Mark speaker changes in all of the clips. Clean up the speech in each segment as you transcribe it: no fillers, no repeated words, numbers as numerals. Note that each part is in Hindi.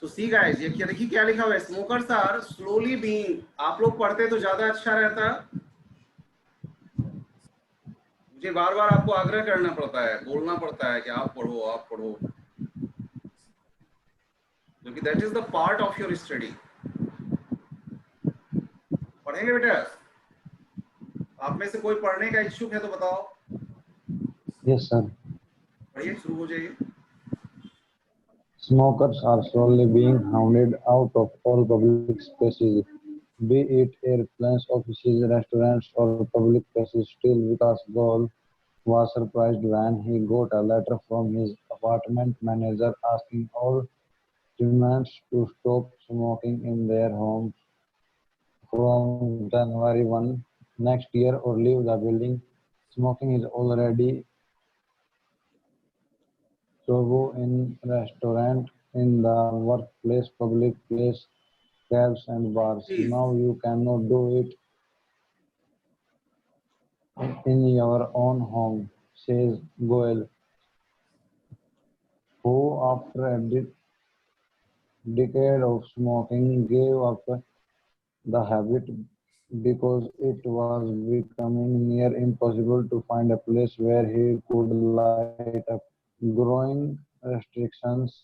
Speaker 1: सो सी गाइस, ये क्या देखिए क्या लिखा हुआ है, स्मोकर्स आर स्लोली बीइंग, आप लोग पढ़ते तो ज्यादा अच्छा रहता, मुझे बार बार आपको आग्रह करना पड़ता है, बोलना पड़ता है कि आप पढ़ो आप पढ़ो, क्योंकि that is the part of your study. पढ़ेंगे बेटा? आप में से कोई पढ़ने का इच्छुक है तो बताओ।
Speaker 2: Yes, sir.
Speaker 1: पढ़िए, शुरू हो जाइए।
Speaker 2: Smokers are slowly being hounded out of all public spaces, be it airplanes, offices, restaurants, or public places. Still, Vikas Goel was surprised when he got a letter from his apartment manager asking all tenants to stop smoking in their homes from January 1 next year or leave the building. Smoking is already taboo in restaurants, in the workplace, public place, cabs and bars.
Speaker 1: Please.
Speaker 2: Now you cannot do it in your own home, says Goel, who after a decade of smoking gave up the habit because it was becoming near impossible to find a place where he could light up. Growing restrictions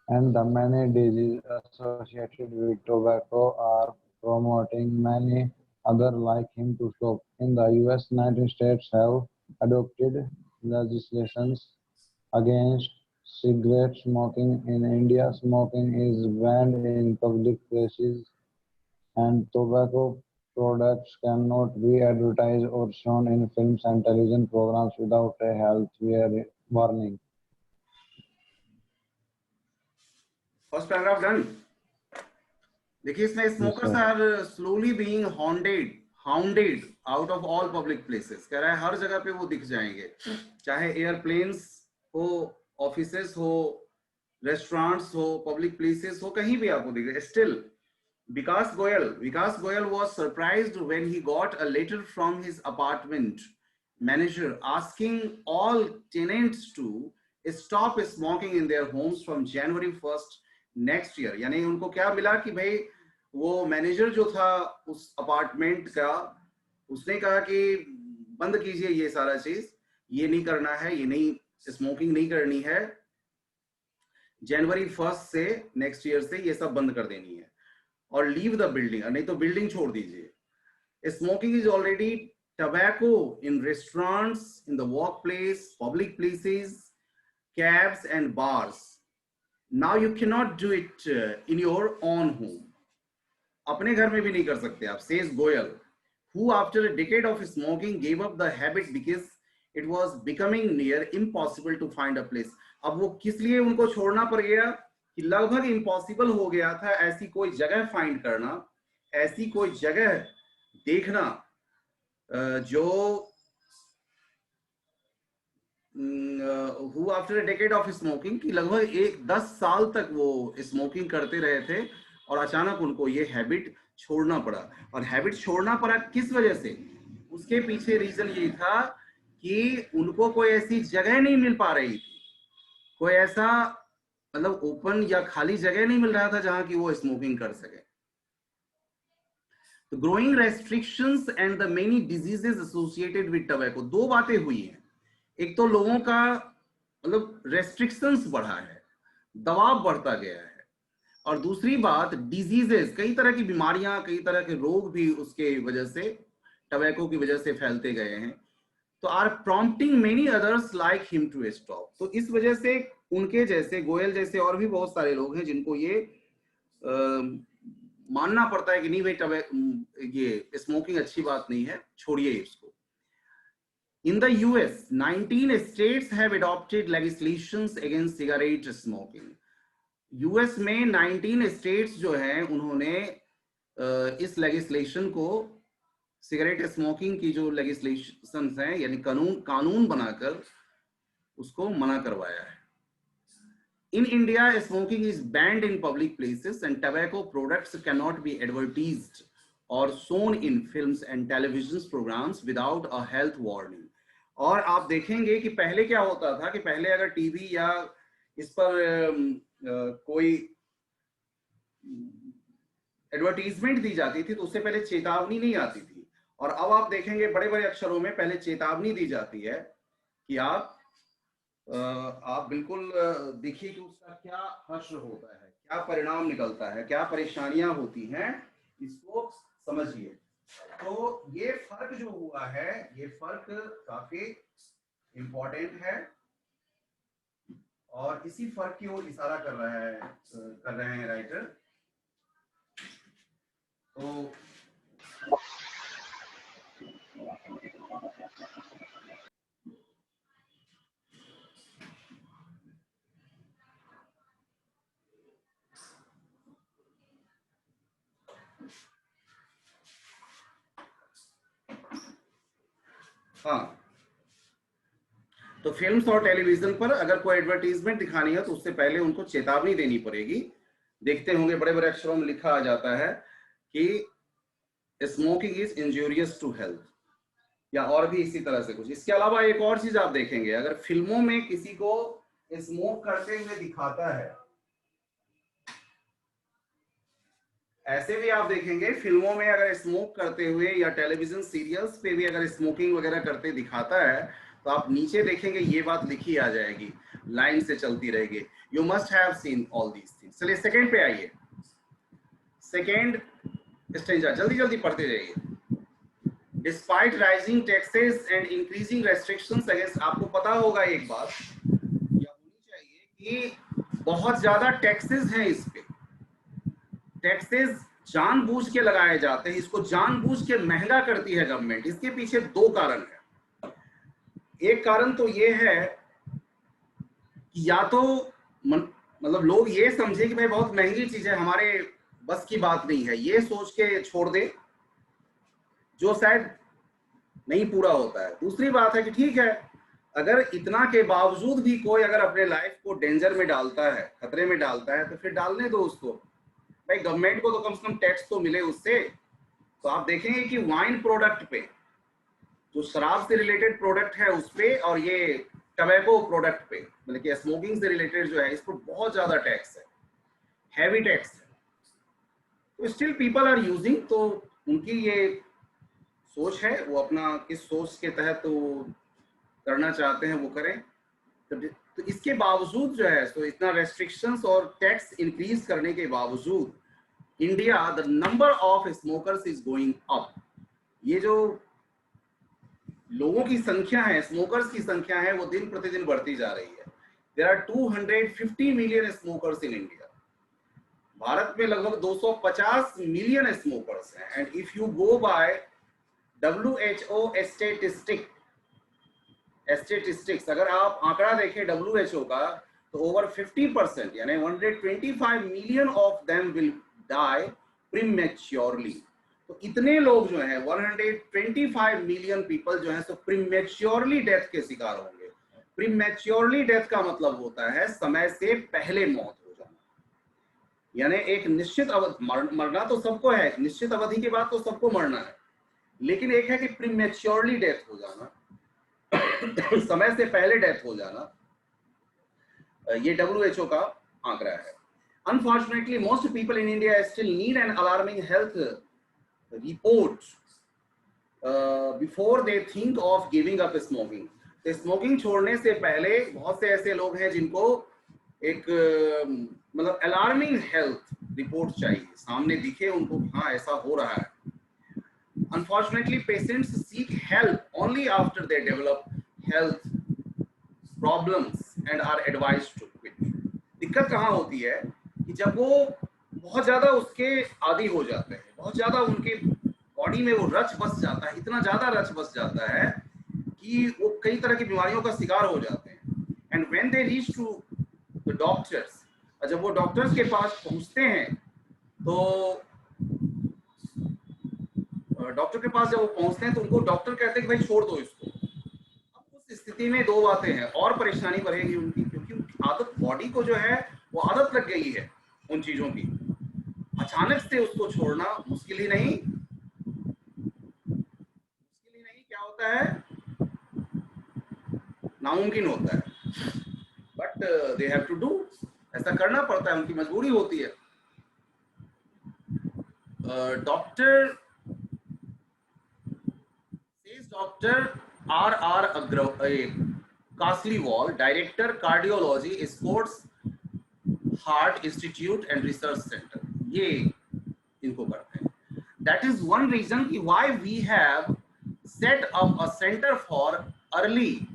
Speaker 2: and the many diseases associated with tobacco are promoting many others like him to stop. In the US, 19 states have adopted legislations against cigarette smoking. In India, smoking is banned in public places and tobacco products cannot be advertised or shown in films and television programs without a health warning.
Speaker 1: First paragraph done. देखिए इसमें
Speaker 2: Yes,
Speaker 1: smokers
Speaker 2: sir.
Speaker 1: Are slowly being hounded out of all public places, कह रहा है हर जगह पे वो दिख जाएंगे, चाहे एयरप्लेन्स हो, ऑफिसेस हो, रेस्टोरेंट्स हो, पब्लिक प्लेसेस हो, कहीं भी आपको दिख जाए। Still Vikas Goyal was surprised when he got a letter from his apartment manager asking all tenants to stop smoking in their homes from January 1st next year। यानी उनको क्या मिला कि भाई वो मैनेजर जो था उस अपार्टमेंट का, उसने कहा कि बंद कीजिए ये सारा चीज, ये नहीं करना है, ये नहीं, स्मोकिंग नहीं करनी है, जनवरी 1st से नेक्स्ट ईयर से ये सब बंद कर देनी है, और लीव द बिल्डिंग, नहीं तो बिल्डिंग छोड़ दीजिए। Smoking is already tobacco in restaurants, in the workplace, public places, cabs and bars. Now you cannot do it in your own home. अपने घर में भी नहीं कर सकते आप, says Goyal, who after a decade of smoking gave up the habit because it was becoming near impossible to find a place. अब वो किस लिए उनको छोड़ना पड़ गया कि लगभग इम्पॉसिबल हो गया था ऐसी कोई जगह फाइंड करना, ऐसी कोई जगह देखना जो who after a decade of smoking, कि लगभग 10 साल तक वो स्मोकिंग करते रहे थे और अचानक उनको ये हैबिट छोड़ना पड़ा। और हैबिट छोड़ना पड़ा किस वजह से? उसके पीछे रीजन ये था कि उनको कोई ऐसी जगह नहीं मिल पा रही थी, कोई ऐसा मतलब ओपन या खाली जगह नहीं मिल रहा था जहां की वो स्मोकिंग कर सके। तो growing restrictions and the many diseases associated with tobacco, दो बातें हुई हैं। एक तो लोगों का मतलब रेस्ट्रिक्शंस बढ़ा है, दबाव बढ़ता गया है, और दूसरी बात डिजीजेस, कई तरह की बीमारियां, कई तरह के रोग भी उसके वजह से, टोबैको की वजह से फैलते गए हैं। तो are prompting many others like him to stop. तो इस वजह से उनके जैसे, गोयल जैसे और भी बहुत सारे लोग हैं जिनको ये मानना पड़ता है कि नहीं भाई ये स्मोकिंग अच्छी बात नहीं है, छोड़िए इसको। In the US, 19 states have adopted legislations against cigarette smoking. US में 19 states जो हैं उन्होंने इस legislation को, सिगरेट स्मोकिंग की जो legislations हैं यानी कानून बनाकर उसको मना करवाया है। In India, smoking is banned in public places and tobacco products cannot be advertised or shown in films and television programs without a health warning. और आप देखेंगे कि पहले क्या होता था कि पहले अगर टीवी या इस पर कोई एडवर्टीजमेंट दी जाती थी तो उससे पहले चेतावनी नहीं आती थी, और अब आप देखेंगे बड़े बड़े अक्षरों में पहले चेतावनी दी जाती है कि आप बिल्कुल देखिए कि उसका क्या हश्र होता है, क्या परिणाम निकलता है, क्या परेशानियां होती हैं, इसको समझिए। तो ये फर्क जो हुआ है, ये फर्क काफी इंपॉर्टेंट है और इसी फर्क की ओर इशारा कर रहे हैं राइटर। तो हाँ, तो फिल्म्स और टेलीविजन पर अगर कोई एडवर्टीजमेंट दिखानी है तो उससे पहले उनको चेतावनी देनी पड़ेगी। देखते होंगे बड़े बड़े अक्षरों में लिखा आ जाता है कि smoking is injurious to health, या और भी इसी तरह से कुछ। इसके अलावा एक और चीज आप देखेंगे, अगर फिल्मों में किसी को स्मोक करते हुए दिखाता है, ऐसे भी आप देखेंगे फिल्मों में अगर स्मोक करते हुए या टेलीविजन सीरियल्स पे भी अगर स्मोकिंग वगैरह करते दिखाता है तो आप नीचे देखेंगे ये बात लिखी आ जाएगी, लाइन से चलती रहेगी, you must have seen all these things. चलिए सेकंड पे आइए, सेकंड स्टेंजा, जल्दी जल्दी पढ़ते जाइए। Despite rising taxes and increasing restrictions against, आपको पता होगा एक बात या होनी चाहिए कि बहुत ज्यादा टैक्सेस हैं इस पे, टैक्सेस जानबूझ के लगाए जाते हैं, इसको जानबूझ के महंगा करती है गवर्नमेंट। इसके पीछे दो कारण है। एक कारण तो ये है कि या तो मतलब लोग ये समझे कि भाई बहुत महंगी चीज है, हमारे बस की बात नहीं है, ये सोच के छोड़ दे, जो शायद नहीं पूरा होता है। दूसरी बात है कि ठीक है, अगर इतना के बावजूद भी कोई अगर अपने लाइफ को डेंजर में डालता है, खतरे में डालता है, तो फिर डालने दो उसको, भाई गवर्नमेंट को तो कम से कम टैक्स तो मिले उससे। तो आप देखेंगे कि वाइन प्रोडक्ट पे, जो शराब से रिलेटेड प्रोडक्ट है उस पे, और ये टबैको प्रोडक्ट पे, मतलब कि स्मोकिंग से रिलेटेड जो है, इस पर बहुत ज्यादा टैक्स है, हैवी टैक्स है। तो स्टिल पीपल आर यूजिंग, तो उनकी ये सोच है, वो अपना किस सोच के तहत वो करना चाहते हैं वो करें। तो इसके बावजूद जो है, तो इतना रेस्ट्रिक्शंस और टैक्स इंक्रीज करने के बावजूद India, the number of smokers is going up. ये जो लोगों की संख्या है, स्मोकर्स की संख्या है, वो दिन प्रतिदिन बढ़ती जा रही है। There are 250 million smokers in India. भारत में लगभग 250 मिलियन स्मोकर्स हैं। And if you go by WHO statistics, अगर आप आंकड़ा देखें WHO का, तो ओवर 50% यानी 125 million of them will die prematurely. तो इतने लोग जो हैं, 125 मिलियन पीपल जो हैं, सो प्रीमेच्योरली डेथ के शिकार होंगे। प्रीमेच्योरली डेथ का मतलब होता है समय से पहले मौत हो जाना, यानी एक निश्चित अवधि, मरना तो सबको है, निश्चित अवधि के बाद तो सबको मरना है, लेकिन एक है कि प्रीमेच्योरली डेथ हो जाना, समय से पहले डेथ हो जाना, ये WHO का आंकड़ा है। Unfortunately, most people in India still need an alarming health report before they think of giving up smoking. तो स्मोकिंग छोड़ने से पहले बहुत से ऐसे लोग हैं जिनको एक मतलब अलार्मिंग हेल्थ रिपोर्ट चाहिए, सामने दिखे उनको, हाँ ऐसा हो रहा है। Unfortunately, patients seek help only after they develop health problems and are advised to quit. दिक्कत कहाँ होती है कि जब वो बहुत ज्यादा उसके आदी हो जाते हैं, बहुत ज्यादा उनके बॉडी में वो रच बस जाता है, इतना ज्यादा रच बस जाता है कि वो कई तरह की बीमारियों का शिकार हो जाते हैं। And when they reach to the doctors, जब वो डॉक्टर्स के पास पहुंचते हैं, तो डॉक्टर के पास जब वो पहुंचते हैं तो उनको डॉक्टर कहते हैं कि भाई छोड़ दो इसको। अब उस स्थिति में दो बातें हैं, और परेशानी बढ़ेगी उनकी, क्योंकि उनकी आदत, बॉडी को जो है वो आदत लग गई है उन चीजों की। अचानक से उसको छोड़ना मुश्किल ही नहीं, क्या होता है, नामुमकिन होता है। But they have to do, ऐसा करना पड़ता है, उनकी मजबूरी होती है। Doctor says Dr. R. Kasliwal, Director Cardiology, Sports Heart Institute and Research Center. ये इनको करते हैं. That is one reason why we have set up a center for early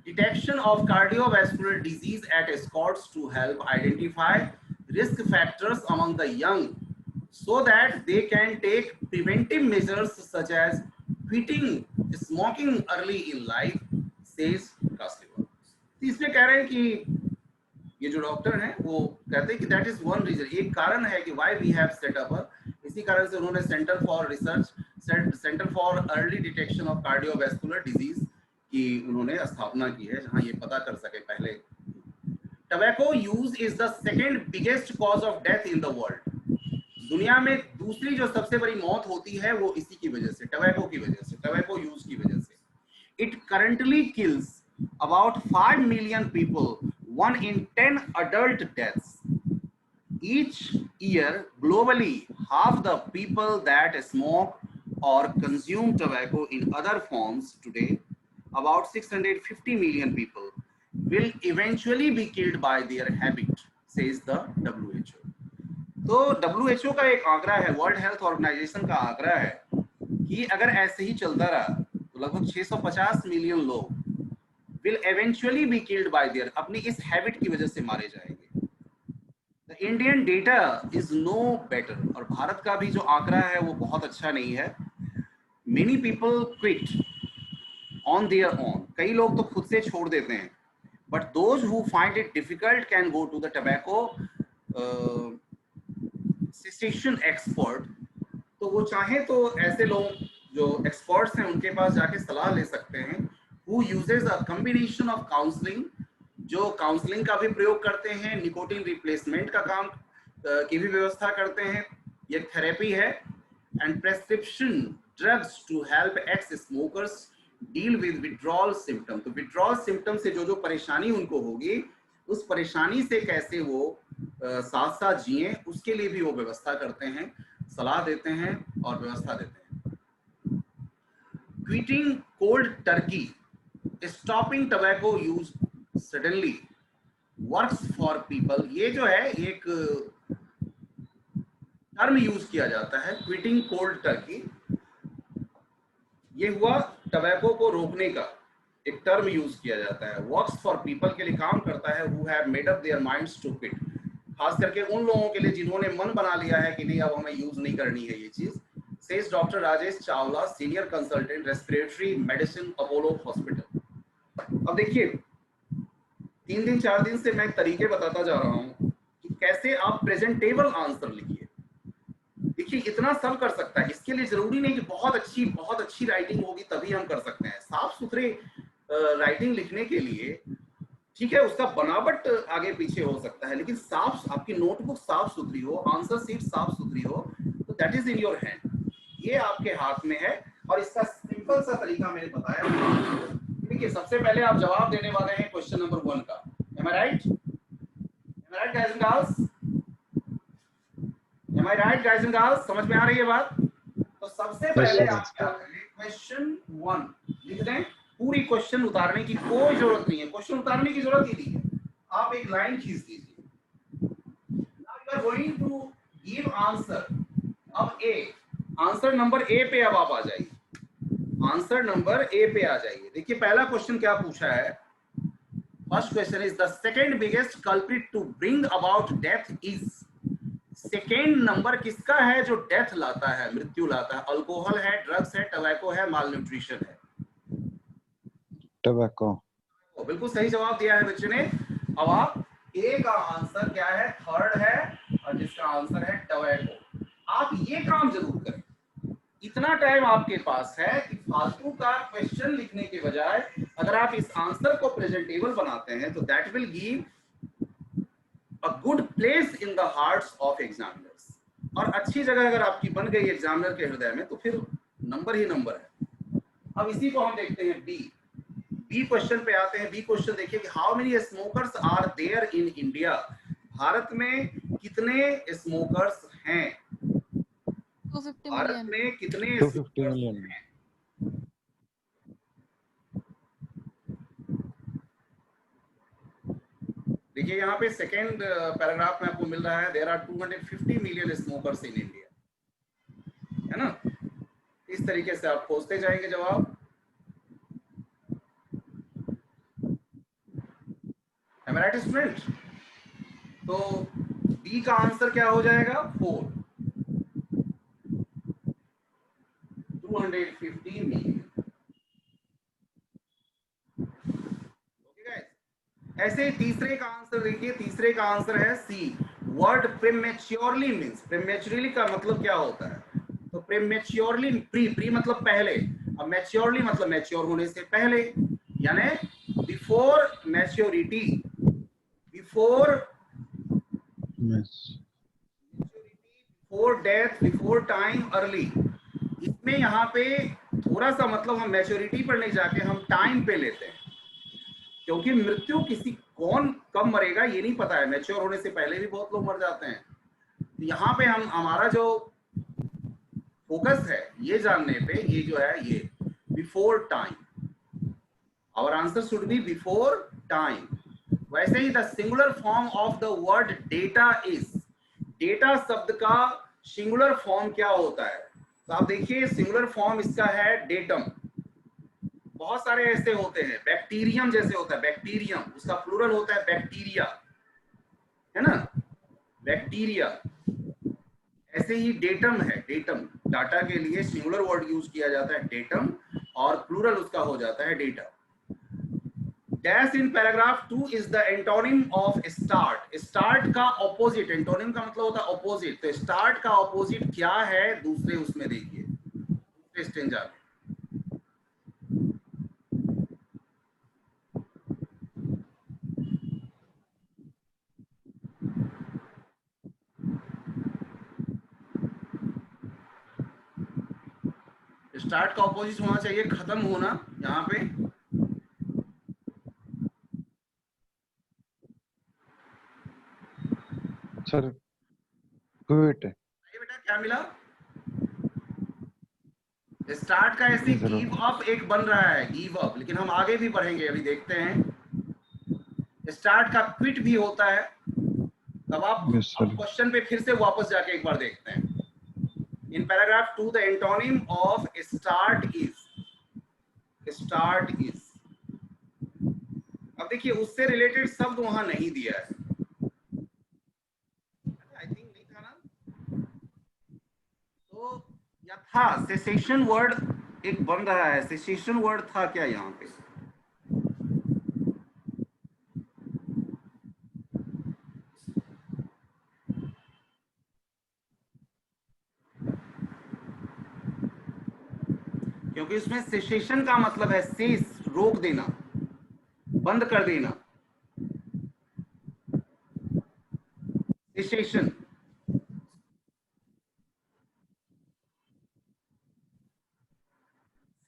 Speaker 1: detection of cardiovascular disease at Escorts to help identify risk factors among the young so that they can take preventive measures such as quitting smoking early in life, says Kasliwal. इसमें कह रहे हैं कि ये जो डॉक्टर हैं वो कहते हैं कि दैट इज वन रीजन, एक कारण है कि why we have set up, इसी कारण से उन्होंने centre for research, centre for early detection of cardiovascular disease की उन्होंने स्थापना की है, जहां ये पता कर सके पहले. Tobacco use is the second biggest cause of death in the world. दुनिया में दूसरी जो सबसे बड़ी मौत होती है वो इसी की वजह से, टबैको की वजह से, टबैको यूज की वजह से. It currently kills about 5 million people, 1 in 10 adult deaths. Each year, globally, half the people that smoke or consume tobacco in other forms today, about 650 million people, will eventually be killed by their habit, says the WHO. तो WHO का एक आंकड़ा है, वर्ल्ड हेल्थ ऑर्गेनाइजेशन का आंकड़ा है कि अगर ऐसे ही चलता रहा तो लगभग 650 मिलियन लोग will eventually be killed by their, अपनी इस हैबिट की वजह से मारे जाएंगे. The Indian data is no better. और भारत का भी जो आंकड़ा है वो बहुत अच्छा नहीं है. Many people quit on their own. कई लोग तो खुद से छोड़ देते हैं. But those who find it difficult can go to the tobacco cessation expert. तो वो चाहे तो ऐसे लोग जो एक्सपर्ट्स हैं उनके पास जाके सलाह ले सकते हैं. Who uses a combination of counseling, जो काउंसलिंग का भी प्रयोग करते हैं, निकोटीन रिप्लेसमेंट का काम की भी व्यवस्था करते हैं, ये थेरेपी है, and prescription drugs to help ex smokers deal with withdrawal symptom. तो विड्रॉल सिम्टम से जो जो परेशानी उनको होगी, उस परेशानी से कैसे वो साथ साथ जिए, उसके लिए भी वो व्यवस्था करते हैं, सलाह देते हैं और व्यवस्था देते हैं. Quitting cold Turkey, stopping tobacco use suddenly works for people. ये जो है एक टर्म यूज किया जाता है, क्विटिंग कोल्ड टर्की. ये हुआ टबैको को रोकने का एक टर्म यूज किया जाता है. वर्क्स फॉर पीपल के लिए काम करता है, who have made up their minds to quit. खास करके उन लोगों के लिए जिन्होंने मन बना लिया है कि नहीं अब हमें यूज नहीं करनी है ये चीज, says Dr. Rajesh Chawla, senior consultant, respiratory medicine, Apollo Hospital. अब देखिए 3 दिन 4 दिन से मैं तरीके बताता जा रहा हूं कि कैसे आप प्रेजेंटेबल आंसर लिखिए. देखिए इतना सब कर सकता है, इसके लिए जरूरी नहीं कि बहुत अच्छी राइटिंग होगी तभी हम कर सकते हैं. साफ सुथरे राइटिंग लिखने के लिए ठीक है, उसका बनावट आगे पीछे हो सकता है, लेकिन साफ, आपकी नोटबुक साफ सुथरी हो, आंसर शीट साफ सुथरी हो, तो that is in your hand, ये आपके हाथ में है. और इसका सिंपल सा तरीका मैंने बताया. देखिए सबसे पहले आप जवाब देने वाले हैं क्वेश्चन नंबर 1 का. Am I right? Am I right guys and girls? Am I right guys and girls? समझ में आ रही है बात? तो सबसे पहले आप क्या करें, क्वेश्चन 1 लिख दें. पूरी क्वेश्चन उतारने की कोई जरूरत नहीं है, क्वेश्चन उतारने की जरूरत ही नहीं है, आप एक लाइन खींच दीजिए. Now you are going to give answer. अब A, आंसर नंबर A पे अब आप आ जाइए, आंसर नंबर ए पे आ जाइए. देखिए पहला क्वेश्चन क्या पूछा है. First question is the second biggest culprit to bring about death is. Second number किसका है जो डेथ लाता है, मृत्यु लाता है? अल्कोहल है, ड्रग्स है, टबैको है, माल न्यूट्रिशन है?
Speaker 2: टबैको.
Speaker 1: बिल्कुल सही जवाब दिया है बच्चों ने. अब आप ए का आंसर क्या है, थर्ड है, और जिसका आंसर है टबैको. आप ये काम जरूर करें. इतना टाइम आपके पास है कि फालतू का क्वेश्चन लिखने के बजाय अगर आप इस आंसर को प्रेजेंटेबल बनाते हैं तो that will give a good place in the hearts of examiners. और अच्छी जगह अगर आपकी बन गई एग्जामिनर के हृदय में तो फिर नंबर ही नंबर है. अब इसी को हम देखते हैं बी. बी क्वेश्चन पे आते हैं. बी क्वेश्चन देखिए कि how many smokers are there in India. भारत में कितने स्मोकर्स हैं?
Speaker 3: 250
Speaker 1: भारत
Speaker 3: million.
Speaker 1: में कितने
Speaker 2: 250
Speaker 1: smokers
Speaker 2: million.
Speaker 1: हैं? देखिए यहाँ पे सेकेंड पैराग्राफ में आपको मिल रहा है, there are 250 million smokers in India, है ना। इस तरीके से आप खोजते जाएंगे जवाब। Am I right, student? तो बी का आंसर क्या हो जाएगा? 4, 250 मिलियन। ओके गाइस, ऐसे ही तीसरे का आंसर देखिए, तीसरे का आंसर है सी, वर्ड प्रीमेच्योरली मींस, प्रीमेच्योरली का मतलब क्या होता है? तो प्रीमेच्योरली, प्री मतलब पहले, अब मैच्योरली मतलब मैच्योर होने से पहले, यानी before maturity, before before death, before time, early. इसमें यहाँ पे थोड़ा सा मतलब हम मैच्योरिटी पर नहीं जाके हम टाइम पे लेते हैं, क्योंकि मृत्यु किसी कौन कब मरेगा ये नहीं पता है, मैच्योर होने से पहले भी बहुत लोग मर जाते हैं। यहाँ पे हम हमारा जो फोकस है ये जानने पे, ये जो है ये before time, our answer should be before time. वैसे ही the singular form of the word data is, data शब्द का सिंगुलर फॉर्म क्या होता है? तो आप देखिए सिंगुलर फॉर्म इसका है डेटम। बहुत सारे ऐसे होते हैं, बैक्टीरियम जैसे होता है, बैक्टीरियम, उसका प्लूरल होता है बैक्टीरिया, है ना, बैक्टीरिया। ऐसे ही डेटम है, डेटम, डाटा के लिए सिंगुलर वर्ड यूज किया जाता है डेटम, और प्लूरल उसका हो जाता है data. Dash in paragraph 2 is the antonym of start. Start का ऑपोजिट, एंटोनिम का मतलब होता है ऑपोजिट, तो स्टार्ट का ऑपोजिट क्या है दूसरे उसमें देखिए, दूसरे स्टेंजा में। स्टार्ट का ऑपोजिट होना चाहिए खत्म होना, यहाँ पे
Speaker 2: सर क्विट।
Speaker 1: ये बेटा क्या मिला? स्टार्ट का ऐसे गिव अप एक बन रहा है, गिव अप, लेकिन हम आगे भी बढ़ेंगे, अभी देखते हैं। स्टार्ट का क्विट भी होता है। तब आप क्वेश्चन पे फिर से वापस जाके एक बार देखते हैं। In paragraph 2 the antonym of start is, start is. अब देखिए उससे रिलेटेड शब्द वहां नहीं दिया है, आई थिंक नहीं था ना, तो या था सेसेशन वर्ड एक बन रहा है, सेसेशन वर्ड था क्या यहाँ पे? क्योंकि उसमें सेसेशन का मतलब है सीज, रोक देना, बंद कर देना, cessation.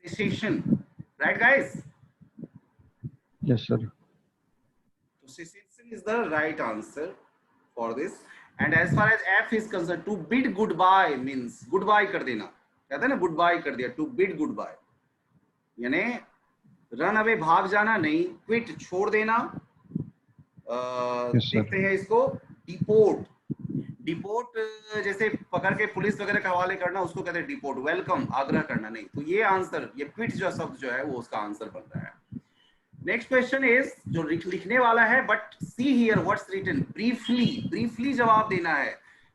Speaker 1: Cessation, right guys?
Speaker 2: Yes sir.
Speaker 1: So cessation is the right answer for this. And as far as F is concerned, to bid goodbye means goodbye कर देना, कहते हैं ना goodbye कर दिया, to bid goodbye, यानी रन अवे भाग जाना नहीं, क्विट छोड़ देना। देखते हैं इसको, डिपोर्ट, डिपोर्ट जैसे पकड़ के पुलिस वगैरह के हवाले करना, उसको कहते हैं डिपोर्ट। वेलकम, आग्रह करना नहीं, तो ये आंसर, ये क्विट जो शब्द जो है वो उसका आंसर बन रहा है। नेक्स्ट क्वेश्चन इज, जो लिखने वाला है, but see here what's written, briefly, briefly जवाब देना है,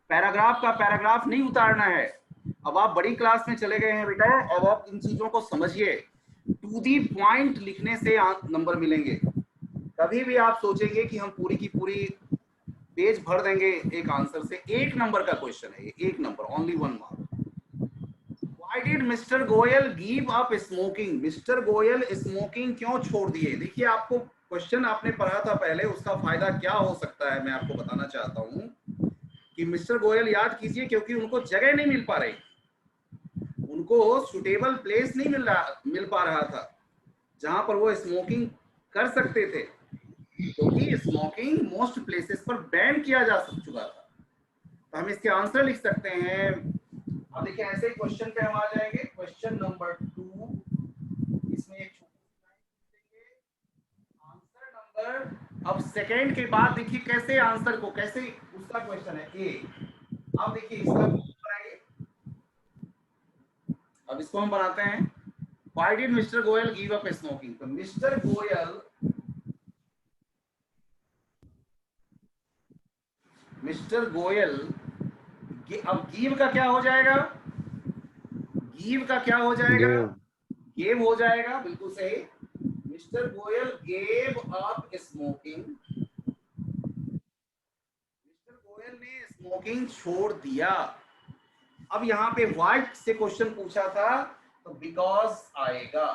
Speaker 1: पैराग्राफ का पैराग्राफ नहीं उतारना है। अब आप बड़ी क्लास में चले गए हैं बेटा, अब आप इन चीजों को समझिए, टू दी पॉइंट लिखने से नंबर मिलेंगे। कभी भी आप सोचेंगे कि हम पूरी की पूरी पेज भर देंगे एक आंसर से, एक नंबर का क्वेश्चन है ये, एक number, only 1 mark. Why did mister Goyal give up smoking? Mister Goyal smoking क्यों छोड़ दिए? देखिए आपको क्वेश्चन आपने पढ़ा था पहले, उसका फायदा क्या हो सकता है मैं आपको बताना चाहता हूं कि मिस्टर गोयल याद कीजिए, क्योंकि उनको जगह नहीं मिल पा रही, उनको सुटेबल प्लेस नहीं मिल पा रहा था जहां पर वो स्मोकिंग कर सकते थे, क्योंकि स्मोकिंग मोस्ट प्लेसेस पर बैन किया जा चुका था। तो हम इसके आंसर लिख सकते हैं, अब देखिए ऐसे ही क्वेश्चन पे हम आ जाएंगे, क्वेश्चन नंबर 2। इसमें एक आंसर नंबर, अब सेकंड के बाद देखिए कैसे आंसर को, कैसे उसका क्वेश्चन है ए। अब देखिए इसका बनाएंगे, अब इसको हम बनाते हैं। Why did mister Goyal give up smoking? तो मिस्टर गोयल, मिस्टर गोयल, अब गिव का क्या हो जाएगा? गिव का क्या हो जाएगा?
Speaker 2: Gave.
Speaker 1: गेव हो जाएगा, बिल्कुल सही। Mister Goyal gave up smoking, mister Goyal ने स्मोकिंग छोड़ दिया। अब यहाँ पे व्हाट से क्वेश्चन पूछा था, तो बिकॉज आएगा।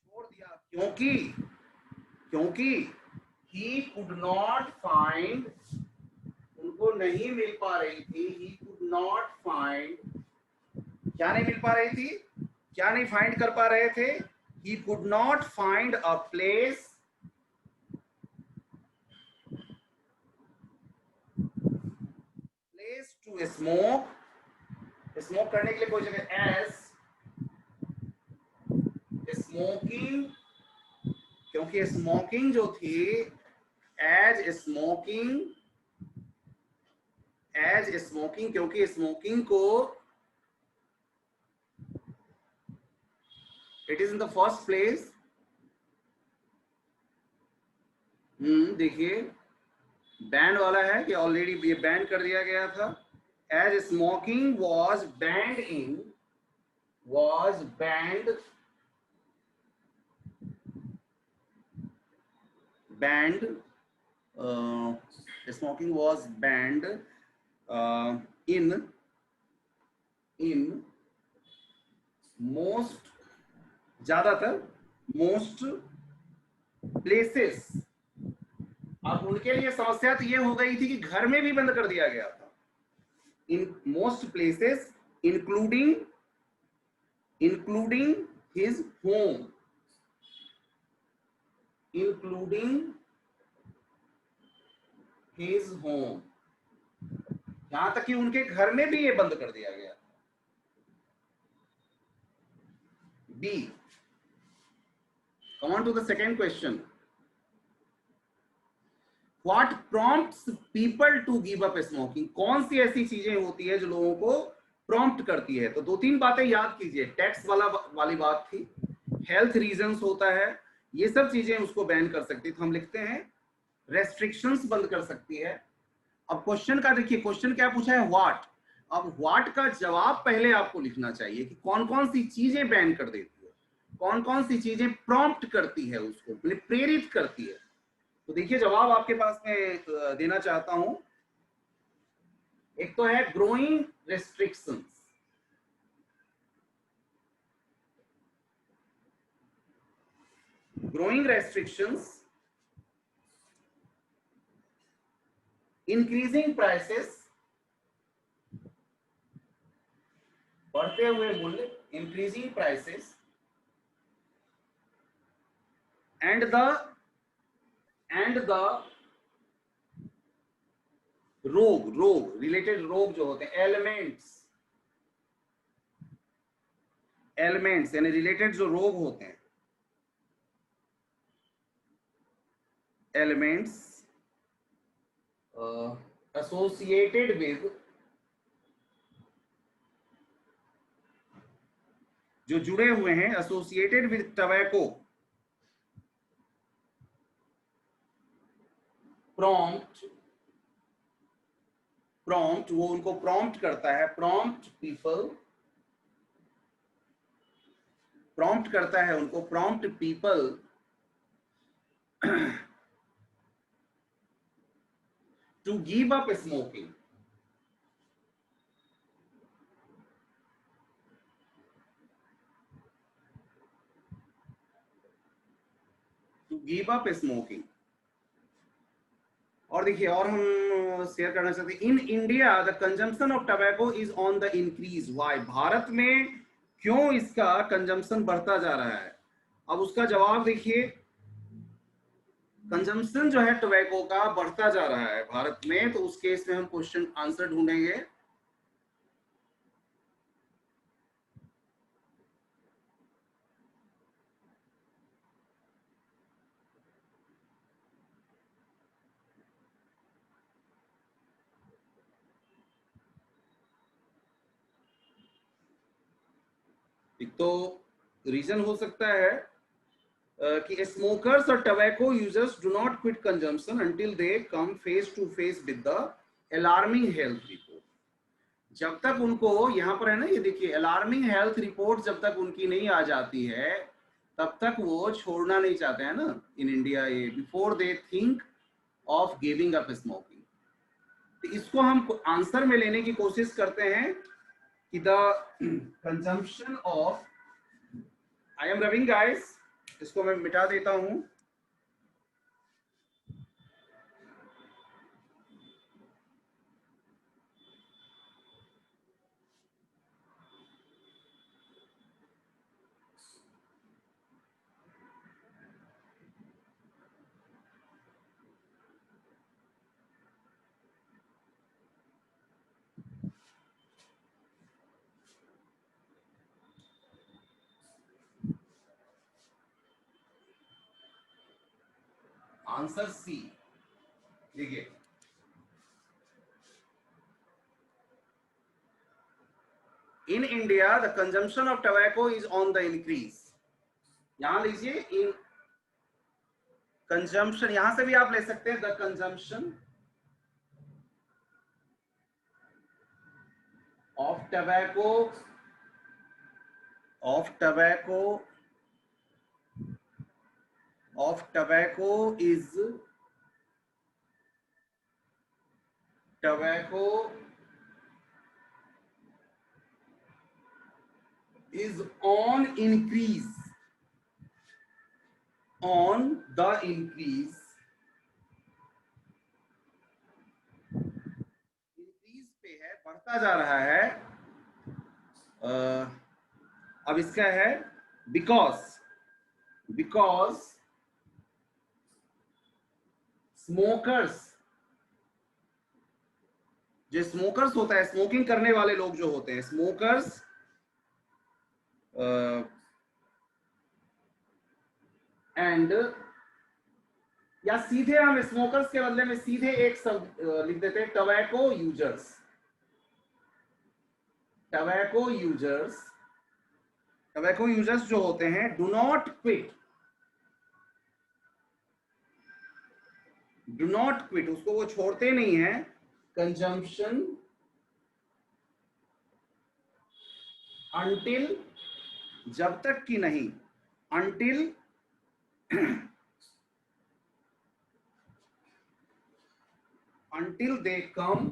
Speaker 1: छोड़ दिया क्योंकि, क्योंकि ही कुड नॉट फाइंड, उनको नहीं मिल पा रही थी, ही कुड नॉट फाइंड, क्या नहीं मिल पा रही थी, क्या नहीं फाइंड कर पा रहे थे? He could not find a place, place to smoke, smoke करने के लिए कोई जगह, एज स्मोकिंग, क्योंकि स्मोकिंग जो थी, एज स्मोकिंग, एज स्मोकिंग, क्योंकि स्मोकिंग को, it is in the first place. देखिए बैन वाला है कि ऑलरेडी ये बैन कर दिया गया था। As smoking was banned in, was banned, banned, smoking was banned in most, ज्यादातर, मोस्ट प्लेसेस। अब उनके लिए समस्या तो ये हो गई थी कि घर में भी बंद कर दिया गया था। In most places including, including his home, including his home, यहां तक कि उनके घर में भी ये बंद कर दिया गया। B, come on to the second question. What prompts people to give up smoking? कौन सी ऐसी चीजें होती है जो लोगों को प्रॉम्प्ट करती है? तो दो तीन बातें याद कीजिए। टैक्स वाली बात थी, हेल्थ रीजंस होता है, ये सब चीजें उसको बैन कर सकती है। तो हम लिखते हैं रेस्ट्रिक्शंस बंद कर सकती है। अब क्वेश्चन का देखिए, क्वेश्चन क्या पूछा है? व्हाट। अब व्हाट का जवाब पहले आपको लिखना चाहिए कि कौन कौन सी चीजें बैन कर देती है, कौन कौन सी चीजें प्रॉम्प्ट करती है, उसको प्रेरित करती है। तो देखिए जवाब आपके पास में देना चाहता हूं। एक तो है growing restrictions, growing restrictions, increasing prices, बढ़ते हुए मूल्य, इंक्रीजिंग प्राइसेस, एंड द रोग, रोग रिलेटेड रोग जो होते हैं, एलिमेंट्स, एलिमेंट्स यानी रिलेटेड जो रोग होते हैं, एलिमेंट्स एसोसिएटेड विद, जो जुड़े हुए हैं, associated with tobacco, prompt, prompt वो उनको प्रॉम्प्ट करता है, प्रॉम्प्ट पीपल, प्रॉम्प्ट करता है उनको, prompt people to give up smoking, to give up smoking. और देखिए और हम शेयर करना चाहते हैं, in India the consumption of tobacco is on the increase. Why, भारत में क्यों इसका कंजम्पशन बढ़ता जा रहा है? अब उसका जवाब देखिए, कंजम्पशन जो है टोबैको का बढ़ता जा रहा है भारत में, तो उस केस में हम क्वेश्चन आंसर ढूंढेंगे। एक तो रीजन हो सकता है कि smokers or tobacco users do not quit consumption until they come face to face with the alarming health report. जब तक उनको, यहाँ पर है ना ये देखिए, अलार्मिंग हेल्थ रिपोर्ट जब तक उनकी नहीं आ जाती है तब तक वो छोड़ना नहीं चाहते हैं ना इन इंडिया, ये before they think of giving up smoking. तो इसको हम आंसर में लेने की कोशिश करते हैं कि the consumption of, I am रविंग guys, इसको मैं मिटा देता हूं। आंसर सी, देखिए इन India the consumption of tobacco is on the increase. यहां लीजिए इन कंजम्पशन, यहां से भी आप ले सकते हैं the consumption of tobacco is on increase, on the increase, increase पे है, बढ़ता जा रहा है। अब इसका है because स्मोकर्स, जो स्मोकर्स होता है, स्मोकिंग करने वाले लोग जो होते हैं स्मोकर्स, एंड या सीधे हम स्मोकर्स के बदले में सीधे एक शब्द लिख देते हैं टोबैको यूजर्स। टोबैको यूजर्स जो होते हैं डू नॉट क्विट, उसको वो छोड़ते नहीं है, कंजम्पशन अंटिल, जब तक कि नहीं, until they come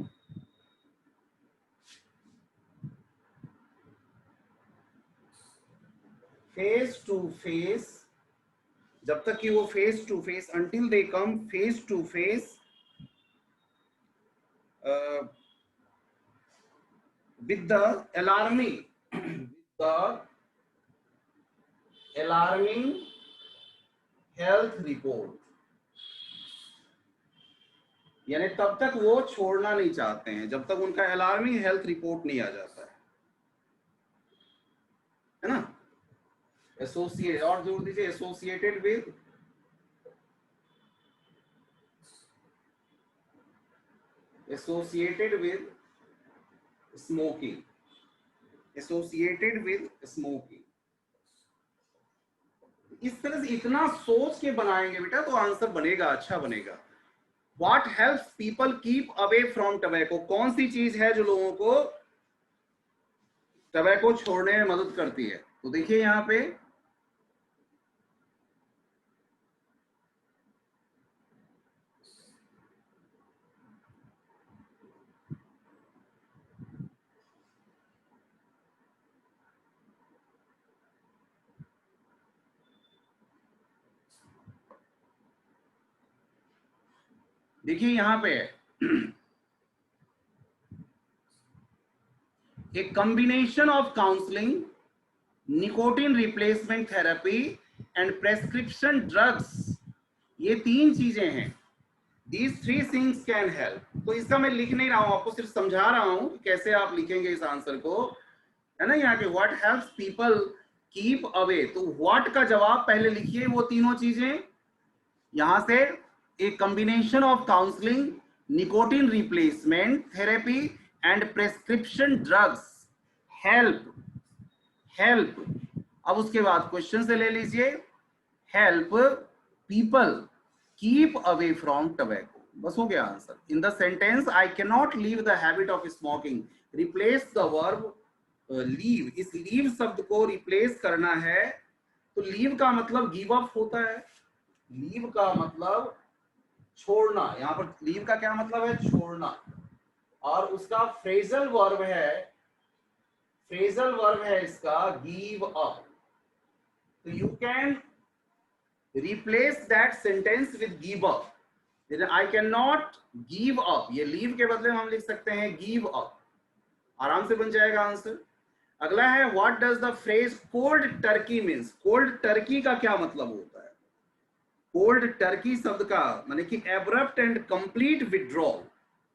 Speaker 1: face to face, जब तक कि वो face to face, until they come face to face with the alarming health report, यानी तब तक वो छोड़ना नहीं चाहते हैं जब तक उनका अलार्मिंग हेल्थ रिपोर्ट नहीं आ जाता है ना। एसोसिएट, और जोड़ दीजिए, एसोसिएटेड विद स्मोकिंग, इस तरह से इतना सोच के बनाएंगे बेटा तो आंसर बनेगा, अच्छा बनेगा। What helps people keep away from tobacco? कौन सी चीज है जो लोगों को टबैको छोड़ने में मदद करती है? तो देखिए यहाँ पे देखिए यहाँ पे a combination of counselling, nicotine replacement therapy and prescription drugs, ये तीन चीजें हैं। These three things can help। तो इसका मैं लिख नहीं रहा हूं, आपको सिर्फ समझा रहा हूं कि कैसे आप लिखेंगे इस आंसर को, है ना। यहाँ पे what helps people keep away, तो व्हाट का जवाब पहले लिखिए, वो तीनों चीजें यहां से, a combination of counseling, nicotine replacement therapy and prescription drugs help. अब उसके बाद क्वेश्चन से ले लीजिए, help people keep away from tobacco, बस हो गया answer. In the sentence I can not leave the habit of smoking, replace the verb leave. इस लीव शब्द को रिप्लेस करना है, तो लीव का मतलब गिव अप होता है, लीव का मतलब छोड़ना, यहाँ पर लीव का क्या मतलब है, छोड़ना, और उसका फ्रेजल वर्ब है इसका गिव अप। तो you can replace that sentence with give up. I can not give up, ये लीव के बदले में हम लिख सकते हैं गिव अप, आराम से बन जाएगा आंसर। अगला है what does the phrase cold turkey means. Cold Turkey का क्या मतलब होता है? कोल्ड टर्की शब्द का माने कि abrupt and complete withdrawal.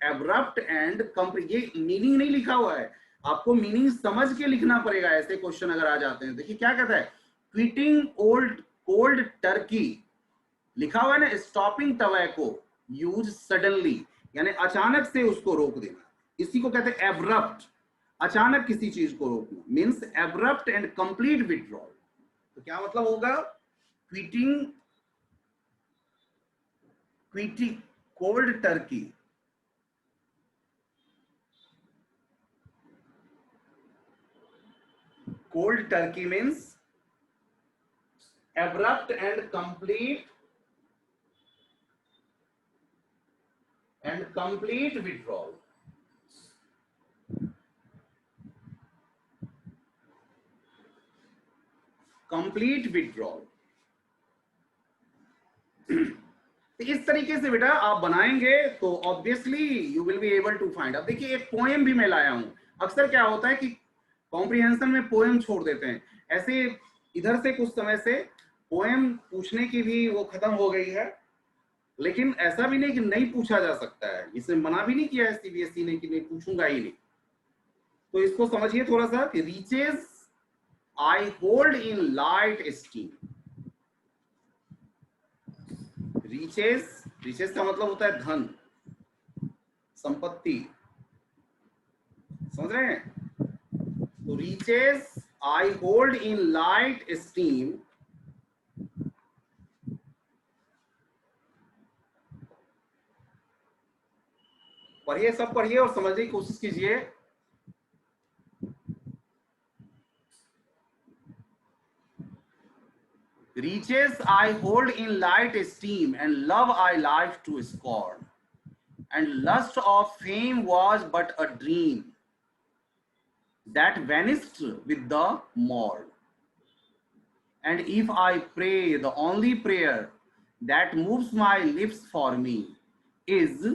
Speaker 1: Abrupt and complete, ये मीनिंग नहीं लिखा हुआ है, आपको मीनिंग समझ के लिखना पड़ेगा ऐसे क्वेश्चन अगर आ जाते हैं। देखिए क्या कहता है, क्विटिंग कोल्ड टर्की, लिखा हुआ है ना, स्टॉपिंग टबैको यूज सडनली, यानी अचानक से उसको रोक देना, इसी को कहते हैं एब्रप्ट, अचानक किसी चीज को रोकना, means abrupt and complete withdrawal. तो क्या मतलब होगा, quitting cold turkey, cold turkey means abrupt and complete withdrawal। Complete withdrawal. तो इस तरीके से बेटा आप बनाएंगे तो obviously you will be able to find. अब देखिए एक पोएम भी मैं लाया हूं, अक्सर क्या होता है कि कॉम्प्रिहेंशन में पोएम छोड़ देते हैं, ऐसे इधर से कुछ समय से पोएम पूछने की भी वो खत्म हो गई है, लेकिन ऐसा भी नहीं कि नहीं पूछा जा सकता है, इसे मना भी नहीं किया है सीबीएसई ने कि नहीं पूछूंगा ही नहीं। तो इसको समझिए थोड़ा सा कि reaches I hold in light steam. Reaches का मतलब होता है धन, संपत्ति, समझ रहे हैं? तो reaches I hold in light steam पढ़िए, सब पढ़िए और समझने की कोशिश कीजिए। Riches I hold in light esteem, and love I live to scorn. And lust of fame was but a dream that vanished with the morn. And if I pray, the only prayer that moves my lips for me is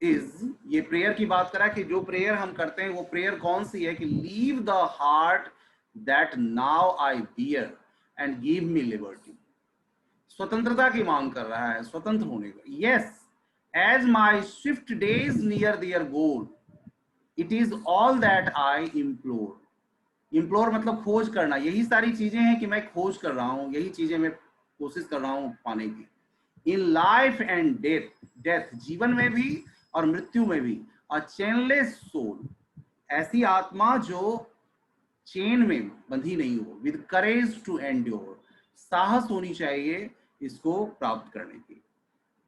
Speaker 1: ये प्रेयर की बात करा कि जो प्रेयर हम करते हैं वो प्रेयर कौन सी है कि leave the heart that now I bear and give me liberty. स्वतंत्रता की मांग कर रहा है, स्वतंत्र होने का। Yes, as my swift days near their goal, it is all that I implore. Implore मतलब खोज करना, यही सारी चीजें हैं कि मैं खोज कर रहा हूं, यही चीजें मैं कोशिश कर रहा हूं पाने की। इन लाइफ एंड डेथ, जीवन में भी और मृत्यु में भी। अ चेनलेस सोल, ऐसी आत्मा जो चेन में बंधी नहीं हो। विद करेज टू एंड्योर, साहस होनी चाहिए इसको प्राप्त करने की।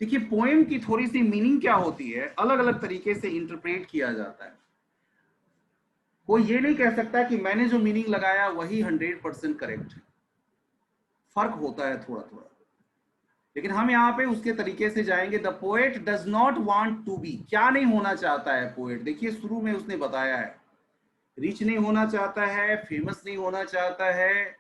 Speaker 1: देखिए पोएम की थोड़ी सी मीनिंग क्या होती है, अलग अलग तरीके से इंटरप्रेट किया जाता है। कोई ये नहीं कह सकता कि मैंने जो मीनिंग लगाया वही 100% करेक्ट है, फर्क होता है थोड़ा थोड़ा। लेकिन हम यहाँ पे उसके तरीके से जाएंगे। The poet does not want to be, क्या नहीं होना चाहता है पोएट? देखिए शुरू में उसने बताया है, रिच नहीं होना चाहता है, फेमस नहीं होना चाहता है,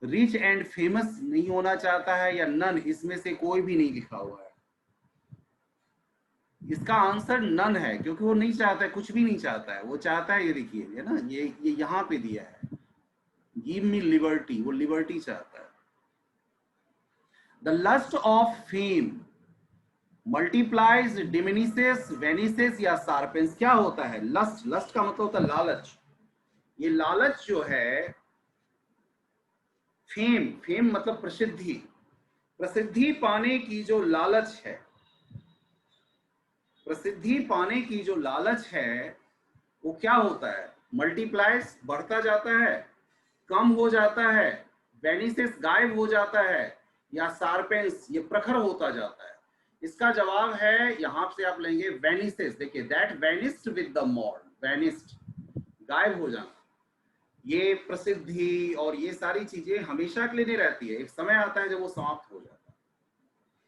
Speaker 1: रिच एंड फेमस नहीं होना चाहता है, या नन, इसमें से कोई भी नहीं लिखा हुआ है। इसका आंसर नन है, क्योंकि वो नहीं चाहता है, कुछ भी नहीं चाहता है। वो चाहता है, ये देखिए है ना, ये यहाँ पे दिया है, गिव मी लिबर्टी, वो लिबर्टी चाहता है। The lust of fame multiplies, diminishes, vanishes या शार्पेंस। क्या होता है लस्ट? लस्ट का मतलब होता है लालच। ये लालच जो है, फेम मतलब प्रसिद्धि, प्रसिद्धि पाने की जो लालच है, प्रसिद्धि पाने की जो लालच है, वो क्या होता है? मल्टीप्लाइज बढ़ता जाता है, कम हो जाता है, वेनिसेस गायब हो जाता है, या शार्पेंस ये प्रखर होता जाता है? इसका जवाब है, यहां से आप लेंगे वेनिसेस। देखिए, that vanished with the morn, vanished गायब हो जाना। ये प्रसिद्धि और ये सारी चीजें हमेशा के लिए नहीं रहती है, एक समय आता है जब वो समाप्त हो जाता है,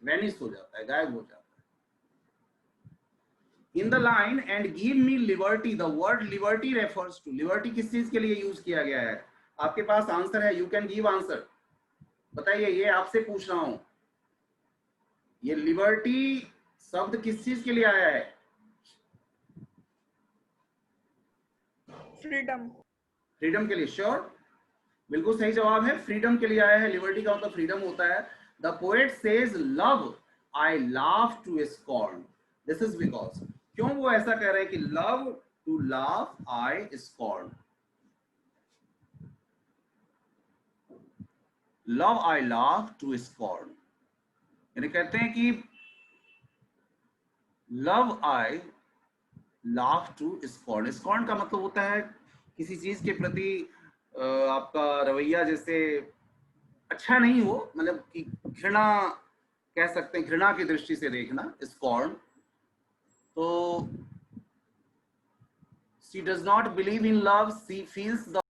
Speaker 1: वेनिस हो जाता है, गायब हो जाता है। In the line and give me liberty, the word liberty refers to, liberty किस चीज के लिए यूज किया गया है? आपके पास आंसर है, यू कैन गिव आंसर, बताइए, ये आपसे पूछ रहा हूं, ये लिबर्टी शब्द किस चीज के लिए आया है?
Speaker 3: फ्रीडम।
Speaker 1: फ्रीडम के लिए, श्योर, बिल्कुल सही जवाब है, फ्रीडम के लिए आया है। लिबर्टी का मतलब फ्रीडम होता है। The poet says love I laugh to scorn, this is because, क्यों वो ऐसा कह रहे हैं कि love to laugh I scorn, love I laugh to scorn, यानी कहते हैं कि love I laugh to scorn, scorn का मतलब होता है किसी चीज के प्रति आपका रवैया जैसे अच्छा नहीं हो, मतलब कि घृणा कह सकते हैं, घृणा की दृष्टि से देखना, स्कॉर्न। तो she does not believe in love, she feels the